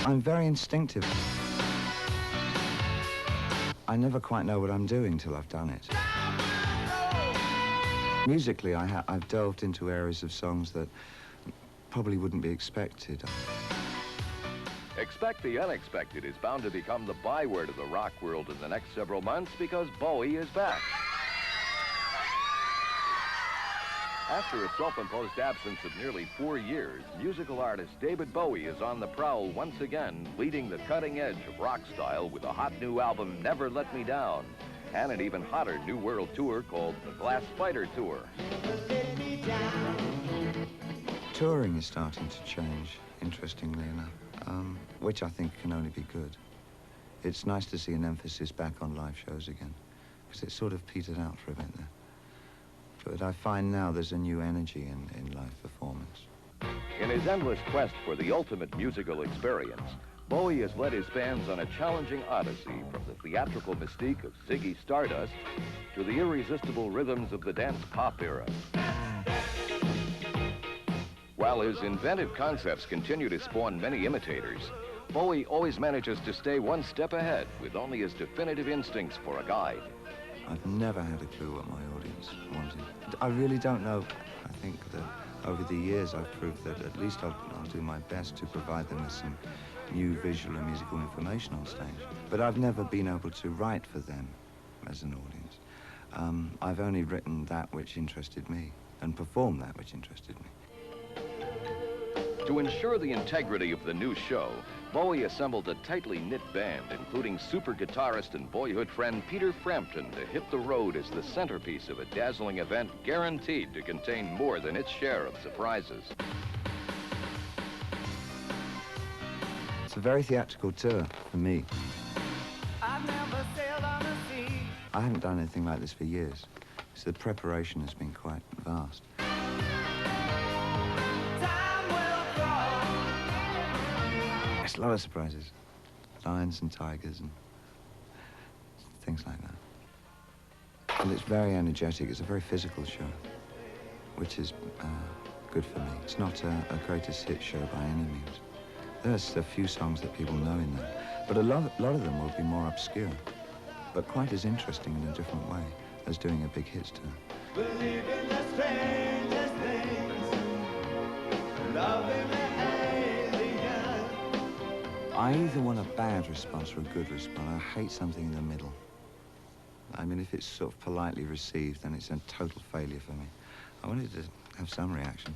I'm very instinctive. I never quite know what I'm doing till I've done it. Musically, I've delved into areas of songs that probably wouldn't be expected. Expect the unexpected is bound to become the byword of the rock world in the next several months because Bowie is back. After a self-imposed absence of nearly 4 years, musical artist David Bowie is on the prowl once again, leading the cutting edge of rock style with a hot new album, Never Let Me Down, and an even hotter new world tour called the Glass Spider Tour. Touring is starting to change, interestingly enough, which I think can only be good. It's nice to see an emphasis back on live shows again, because it sort of petered out for a bit there. But I find now there's a new energy in live performance. In his endless quest for the ultimate musical experience, Bowie has led his fans on a challenging odyssey from the theatrical mystique of Ziggy Stardust to the irresistible rhythms of the dance pop era. While his inventive concepts continue to spawn many imitators, Bowie always manages to stay one step ahead with only his definitive instincts for a guide. I've never had a clue what my audience wanted. I really don't know. I think that over the years I've proved that at least I'll do my best to provide them with some new visual and musical information on stage. But I've never been able to write for them as an audience. I've only written that which interested me and performed that which interested me. To ensure the integrity of the new show, Bowie assembled a tightly knit band, including super guitarist and boyhood friend Peter Frampton, to hit the road as the centerpiece of a dazzling event guaranteed to contain more than its share of surprises. It's a very theatrical tour for me. I've never sailed on the sea. I haven't done anything like this for years, so the preparation has been quite vast. There's a lot of surprises. Lions and tigers and things like that. And it's very energetic. It's a very physical show, which is good for me. It's not a greatest hit show by any means. There's a few songs that people know in there, but a lot of them will be more obscure, but quite as interesting in a different way as doing a big hits tour. Believe in the strangest things, loving the alien. I either want a bad response or a good response. I hate something in the middle. I mean, if it's sort of politely received, then it's a total failure for me. I wanted to have some reaction.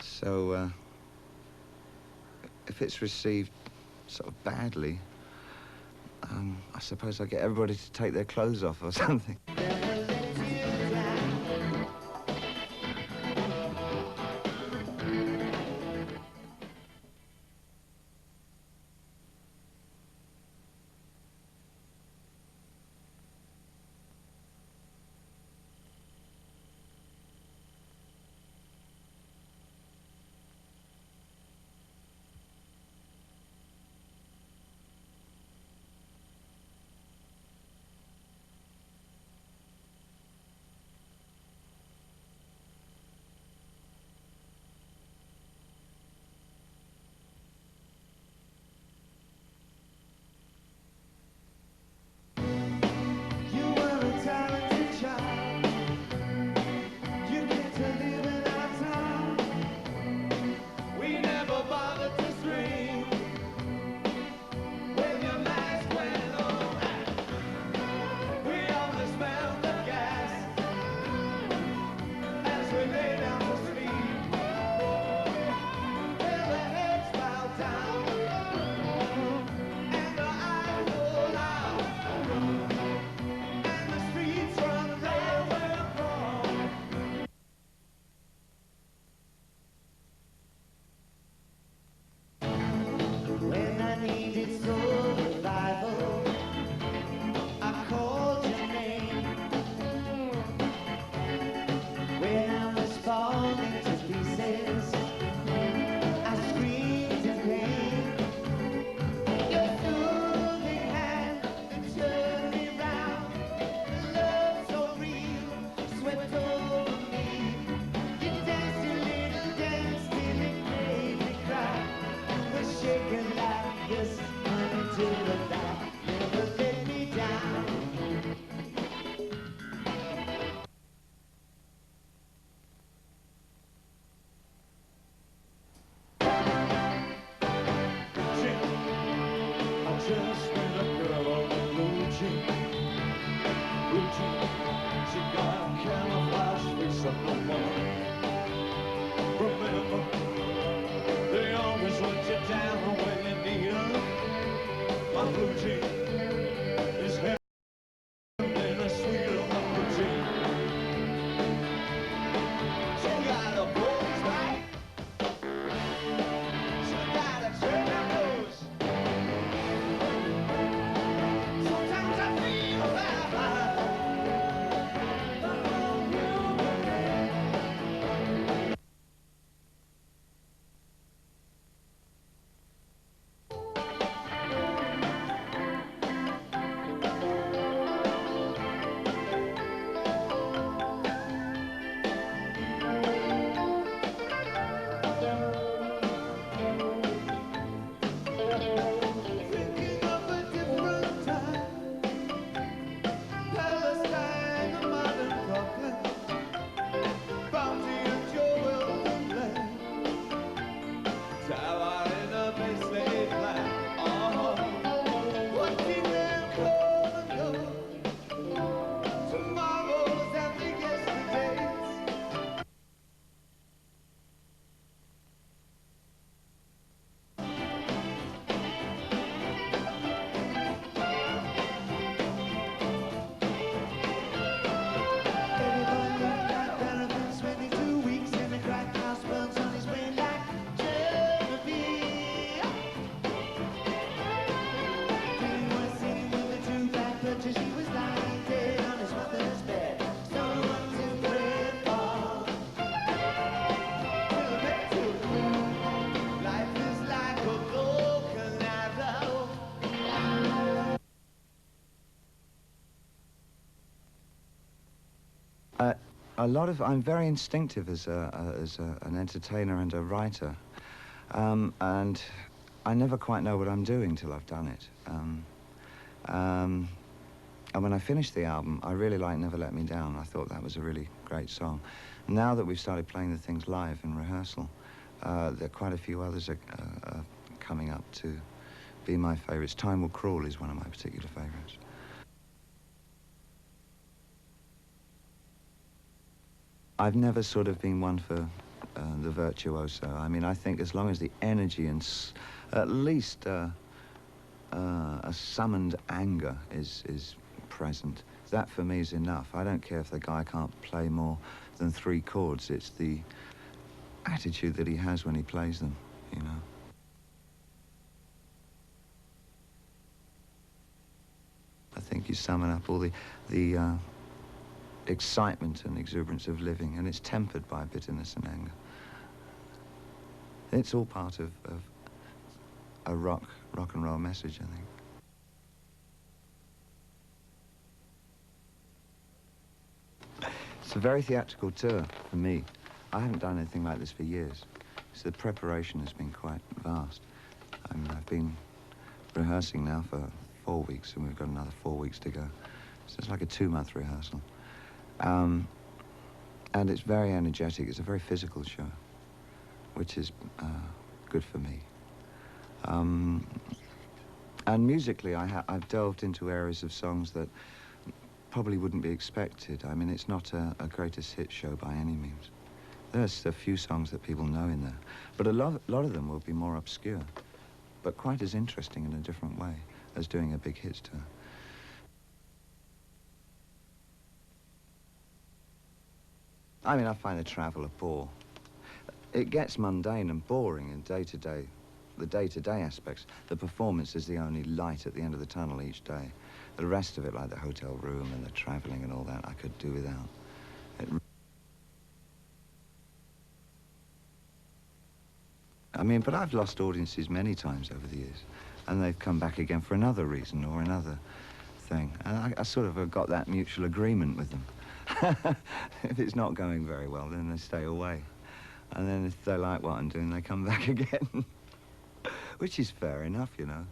So, if it's received sort of badly, I suppose I get everybody to take their clothes off or something. never die, never let me down. I just met a girl on the blue jean. Blue jean. She got a camouflage face up no more. Remember, they always let you down when you need them. My blue jean is heaven and a sweeter blue jean. She got a boy's right. She got a turn her nose. Sometimes I feel alive. Thinking of a different time, Palestine, the modern Brooklyn, bounty and your welcome land, Taiwan in a big slave land. Watching them come and go, tomorrows and the yesterdays. Everybody got benefits, 22 weeks in the crack house, burns on his way like Genevieve. He was sitting with the two black purchase, he was lying dead on his mother's bed. Someone to pray for. Till the bed to the moon. Life is like a broken arrow. I'm very instinctive as an entertainer and a writer, and I never quite know what I'm doing till I've done it. And when I finished the album, I really liked Never Let Me Down. I thought that was a really great song. Now that we've started playing the things live in rehearsal, there are quite a few others are coming up to be my favorites. Time Will Crawl is one of my particular favorites. I've never sort of been one for the virtuoso. I mean, I think as long as the energy and at least a summoned anger is present, that for me is enough. I don't care if the guy can't play more than 3 chords. It's the attitude that he has when he plays them, you know. I think you summon up all the excitement and exuberance of living, and it's tempered by bitterness and anger. It's all part of a rock and roll message, I think. It's a very theatrical tour for me. I haven't done anything like this for years, so the preparation has been quite vast. I mean, I've been rehearsing now for 4 weeks, and we've got another 4 weeks to go. So it's like a 2-month rehearsal. And it's very energetic. It's a very physical show, which is good for me. And musically, I've delved into areas of songs that probably wouldn't be expected. I mean, it's not a greatest hit show by any means. There's a few songs that people know in there, but a lot of them will be more obscure, but quite as interesting in a different way as doing a big hits tour. I mean, I find the travel a bore. It gets mundane and boring in the day-to-day aspects. The performance is the only light at the end of the tunnel each day. The rest of it, like the hotel room and the traveling and all that, I could do without. I mean, but I've lost audiences many times over the years, and they've come back again for another reason or another thing. And I sort of have got that mutual agreement with them. If it's not going very well, then they stay away. And then if they like what I'm doing, they come back again. Which is fair enough, you know.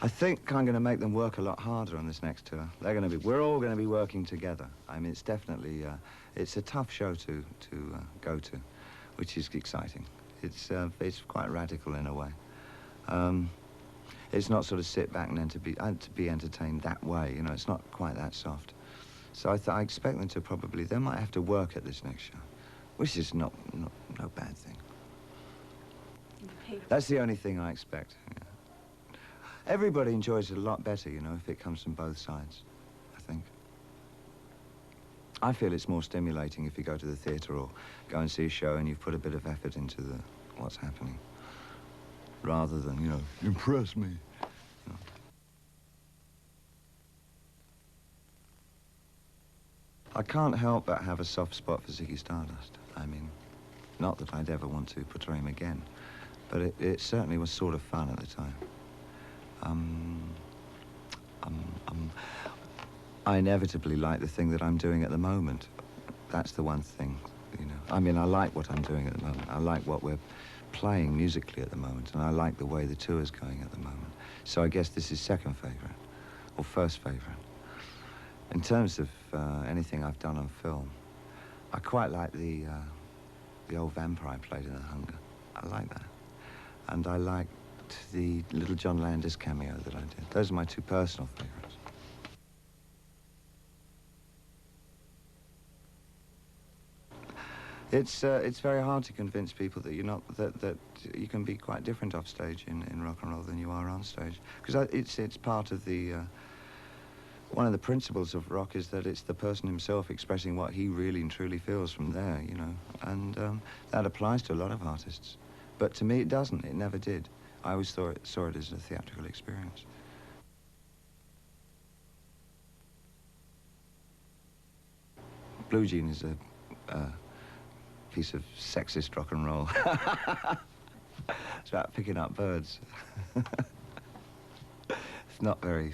I think I'm going to make them work a lot harder on this next tour. We're all going to be working together. I mean, it's definitely, it's a tough show to go to, which is exciting. It's quite radical in a way. It's not sort of sit back and then to be entertained that way. You know, it's not quite that soft. So I expect them to they might have to work at this next show, which is no bad thing. That's the only thing I expect. Yeah. Everybody enjoys it a lot better, you know, if it comes from both sides, I think. I feel it's more stimulating if you go to the theatre or go and see a show and you've put a bit of effort into what's happening, rather than, you know, impress me. You know. I can't help but have a soft spot for Ziggy Stardust. I mean, not that I'd ever want to portray him again, but it certainly was sort of fun at the time. I inevitably like the thing that I'm doing at the moment. That's the one thing, you know. I mean, I like what I'm doing at the moment. I like what we're playing musically at the moment, and I like the way the tour's going at the moment. So I guess this is second favourite, or first favourite. In terms of anything I've done on film, I quite like the old vampire I played in The Hunger. I like that. And I liked the little John Landis cameo that I did. Those are my two personal favourites. It's very hard to convince people that you're not that you can be quite different off stage in rock and roll than you are on stage, because it's part of the one of the principles of rock is that it's the person himself expressing what he really and truly feels from there, you know, and that applies to a lot of artists. But to me, it doesn't. It never did. I always saw it as a theatrical experience. Blue Jean is a piece of sexist rock and roll. It's about picking up birds. It's not very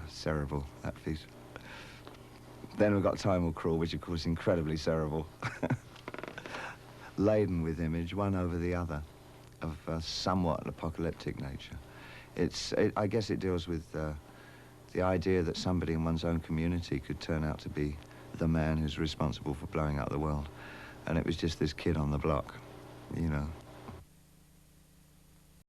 cerebral, that piece. Then we've got Time Will Crawl, which of course is incredibly cerebral. Laden with image, one over the other, of somewhat apocalyptic nature. I guess it deals with the idea that somebody in one's own community could turn out to be the man who's responsible for blowing up the world. And it was just this kid on the block, you know.